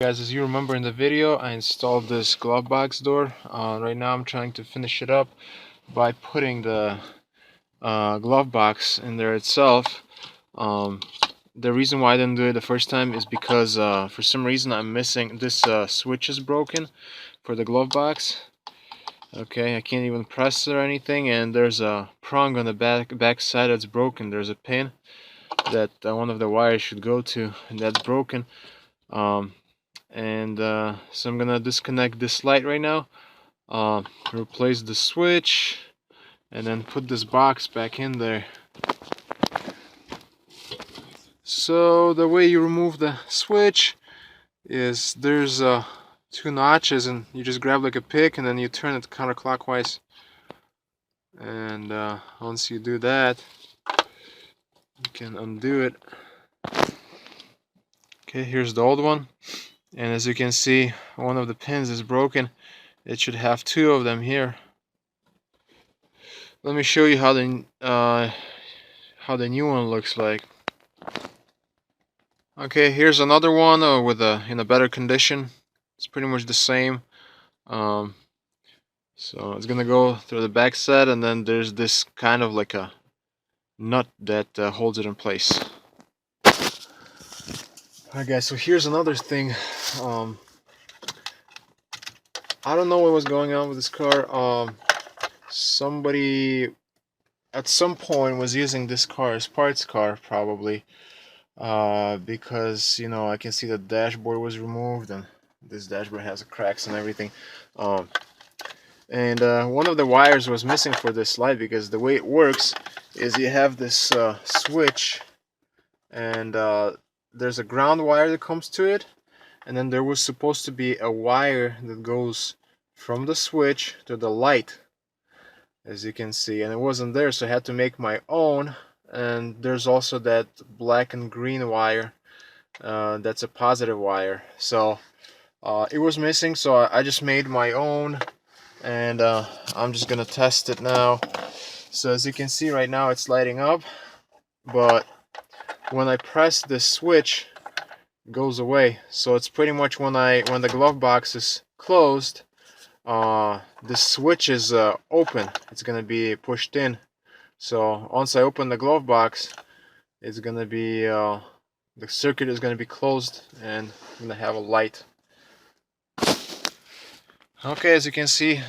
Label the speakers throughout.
Speaker 1: Guys, as you remember in the video, I installed this glove box door. Right now I'm trying to finish it up by putting the glove box in there itself. Um, the reason why I didn't do it the first time is because for some reason I'm missing this switch is broken for the glove box. Okay, I can't even press it or anything, and there's a prong on the back side that's broken. There's a pin that one of the wires should go to, and that's broken. So I'm gonna disconnect this light right now, replace the switch, and then put this box back in there. So the way you remove the switch is there's two notches, and you just grab like a pick and then you turn it counterclockwise, and once you do that you can undo it. Okay, here's the old one, and as you can see, one of the pins is broken. It should have two of them here. Let me show you how the new one looks like. Okay, here's another one in a better condition. It's pretty much the same. So it's gonna go through the back side, and then there's this kind of like a nut that holds it in place. Alright guys, so here's another thing. I don't know what was going on with this car. Somebody at some point was using this car as parts car, probably. Because, you know, I can see the dashboard was removed, and this dashboard has cracks and everything. One of the wires was missing for this light, because the way it works is you have this switch, and there's a ground wire that comes to it, and then there was supposed to be a wire that goes from the switch to the light, as you can see, and it wasn't there, so I had to make my own. And there's also that black and green wire, that's a positive wire, so it was missing, so I just made my own, and I'm just gonna test it now. So as you can see right now, it's lighting up, but when I press this switch, it goes away. So it's pretty much when the glove box is closed, this switch is open. It's gonna be pushed in. So once I open the glove box, it's gonna be the circuit is gonna be closed, and I'm gonna have a light. Okay, as you can see,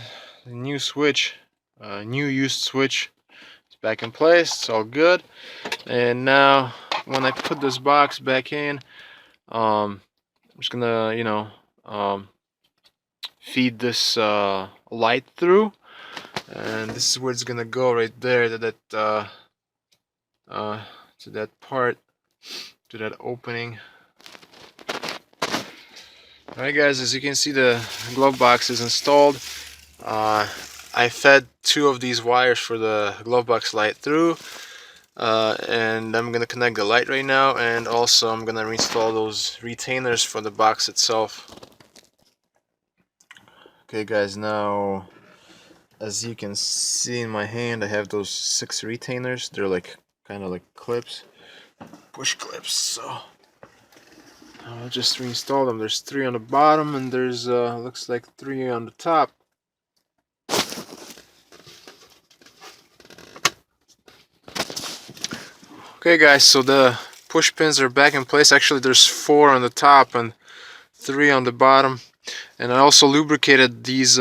Speaker 1: the new switch, new used switch, is back in place. It's all good. And now, when I put this box back in, I'm just gonna, feed this light through, and this is where it's gonna go, right there, to that part, to that opening. Alright guys, as you can see, the glove box is installed. I fed two of these wires for the glove box light through, and I'm gonna connect the light right now, and also I'm gonna reinstall those retainers for the box itself. Okay guys, now as you can see in my hand, I have those 6 retainers. They're like kind of like clips, push clips. So I'll just reinstall them. There's 3 on the bottom, and there's looks like 3 on the top. Okay guys, so the push pins are back in place. Actually, there's 4 on the top and 3 on the bottom. And I also lubricated these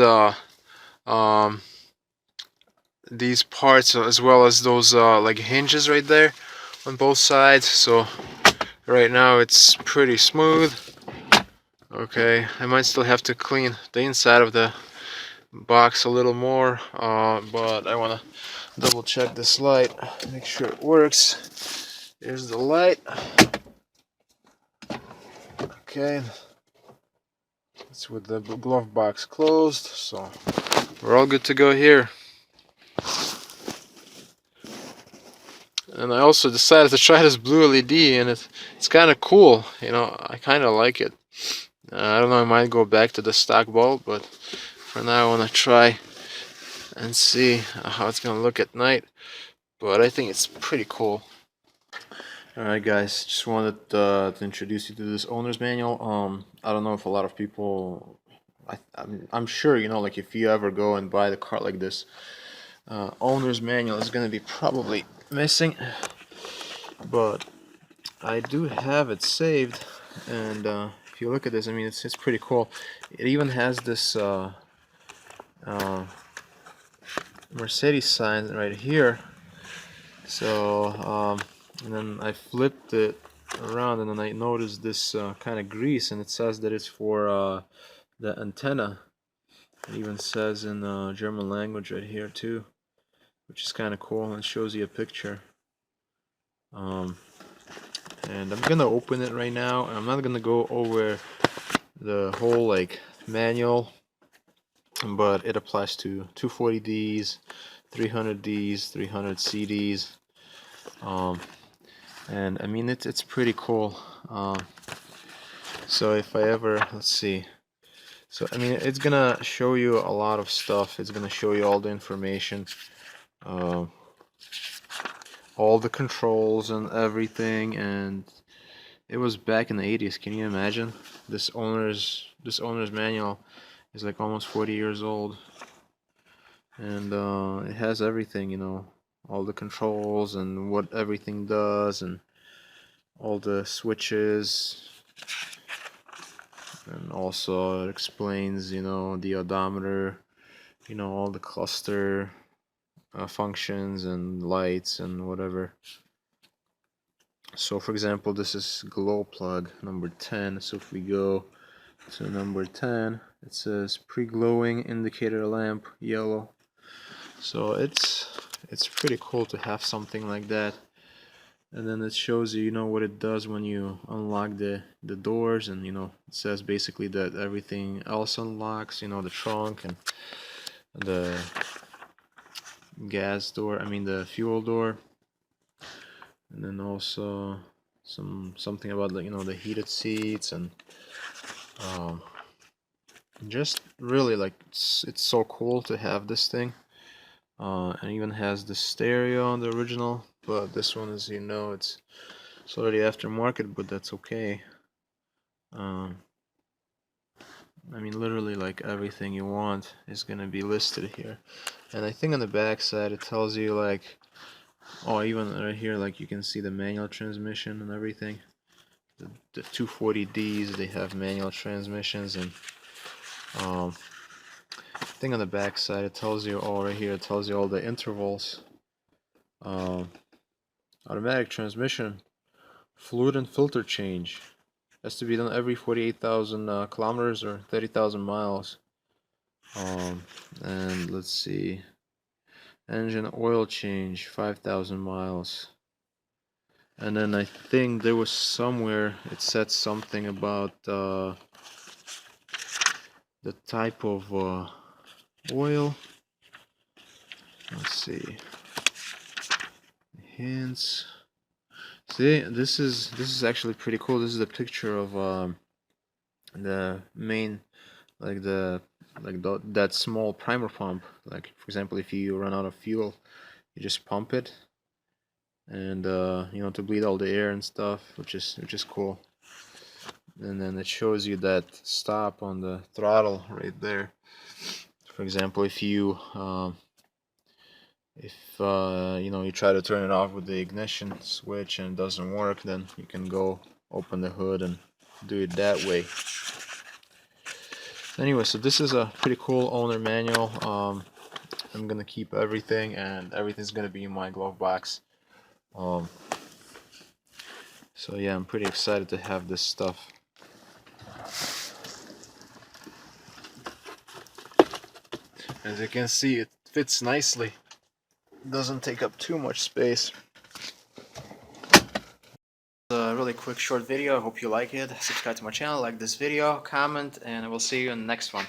Speaker 1: parts, as well as those like hinges right there on both sides. So right now it's pretty smooth. Okay, I might still have to clean the inside of the box a little more, but I want to double check this light, make sure it works. Here's the light. Okay, it's with the glove box closed, so we're all good to go here. And I also decided to try this blue LED, and it's kind of cool, you know. I kind of like it. I don't know, I might go back to the stock bulb, but for now I want to try and see how it's gonna look at night. But I think it's pretty cool. Alright guys, just wanted to introduce you to this owner's manual. I don't know if a lot of people, I'm sure, you know, like if you ever go and buy the car like this, owner's manual is going to be probably missing, but I do have it saved, and if you look at this, I mean, it's pretty cool. It even has this uh, Mercedes sign right here. So and then I flipped it around, and then I noticed this kind of grease, and it says that it's for the antenna. It even says in German language right here too, which is kind of cool, and it shows you a picture. And I'm gonna open it right now. I'm not gonna go over the whole like manual, but it applies to 240Ds, 300Ds, 300CDs. And I mean it's pretty cool. So if I ever, let's see, so I mean it's gonna show you a lot of stuff. It's gonna show you all the information, all the controls and everything. And it was back in the 80s. Can you imagine? This owner's manual is like almost 40 years old, and it has everything, you know, all the controls and what everything does, and all the switches, and also it explains, you know, the odometer, you know, all the cluster functions and lights and whatever. So for example, this is glow plug number 10. So if we go to number 10, it says pre-glowing indicator lamp, yellow. So it's pretty cool to have something like that. And then it shows you, you know, what it does when you unlock the doors, and you know, it says basically that everything else unlocks, you know, the trunk and the gas door, I mean the fuel door, and then also something about, like, you know, the heated seats, and just really like it's so cool to have this thing. And even has the stereo on the original, but this one, as you know, it's already aftermarket, but that's okay. I mean, literally, like everything you want is gonna be listed here. And I think on the back side it tells you, like, oh, even right here, like you can see the manual transmission and everything. The 240Ds, they have manual transmissions, and thing on the back side, it tells you, oh, right here, it tells you all the intervals. Automatic transmission, fluid and filter change has to be done every 48,000 kilometers or 30,000 miles. And let's see, engine oil change 5,000 miles. And then I think there was somewhere it said something about the type of oil. Let's see, hints. See, this is actually pretty cool. This is a picture of the main, like that small primer pump. Like for example, if you run out of fuel, you just pump it, and you know, to bleed all the air and stuff, which is cool. And then it shows you that stop on the throttle right there. For example, if you you know, you try to turn it off with the ignition switch and it doesn't work, then you can go open the hood and do it that way. Anyway, so this is a pretty cool owner manual. I'm gonna keep everything, and everything's gonna be in my glove box. So yeah, I'm pretty excited to have this stuff. As you can see, it fits nicely. It doesn't take up too much space. A really quick short video. I hope you like it. Subscribe to my channel, like this video, comment, and I will see you in the next one.